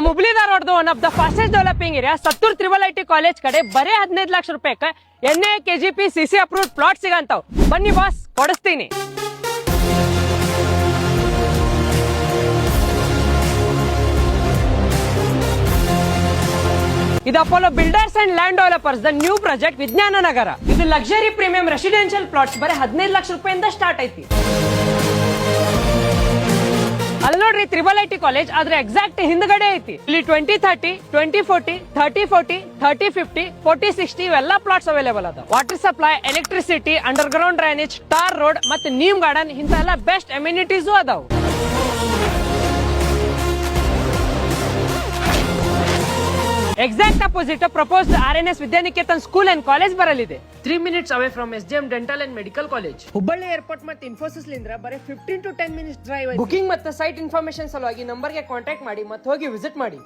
ಹುಬ್ಳಿ ಧಾರವಾಡದ one of the fastest developing area Sattur triple IT college ಕಡೆ ಬರೇ 15 ಲಕ್ಷ ರೂಪಾಯಿಗೆ NA KGP CC approved plot ಸಿಗಂತಾವ್. ಬನ್ನಿ ಬಾಸ್, ಕೊಡಿಸ್ತೀನಿ. ಇದು Apollo builders and land developers the new project Vijnana Nagar. ಇದು ಲಕ್ಸರಿ ಪ್ರೀಮಿಯಂ ರೆಸಿಡೆನ್ಷಿಯಲ್ ಪ್ಲಾಟ್ಸ್ ಬರೀ 15 ಲಕ್ಷ ರೂಪಾಯಿಂದ ಸ್ಟಾರ್ಟ್ ಐತಿ. ಅಲ್ಲಿ ನೋಡ್ರಿ ತ್ರಿಬಲ್ ಐಟಿ ಕಾಲೇಜ್, ಆದ್ರೆ ಎಕ್ಸಾಕ್ಟ್ ಹಿಂದ್ಗಡೆ ಐತಿ. ಇಲ್ಲಿ 2030, 2040, 3040, 3050, 4060 ಇವೆಲ್ಲ ಪ್ಲಾಟ್ಸ್ ಅವೈಲೇಬಲ್ ಅದ. Water supply, electricity, underground drainage, tar road ಮತ್ತೆ ನೀಮ್ ಗಾರ್ಡನ್ ಇಂತ ಎಲ್ಲ ಬೆಸ್ಟ್ ಅಮ್ಯುನಿಟೀಸು ಅದಾವ. Exact opposite proposed RNS Vidyaniketan school and college ಬರಲಿದೆ. 3 minutes away from SGM dental and medical college. Hubballi airport ಮತ್ತೆ ಇನ್ಫೋಸಿಸ್ ಲಿಂದ್ರ ಬರೀ 15 to 10 minutes ಡ್ರೈವ್. ಬುಕಿಂಗ್ ಮತ್ತೆ site information ಸಲುವಾಗಿ ನಂಬರ್ಗೆ ಕಾಂಟ್ಯಾಕ್ಟ್ ಮಾಡಿ ಮತ್ತೆ ಹೋಗಿ ವಿಸಿಟ್ ಮಾಡಿ.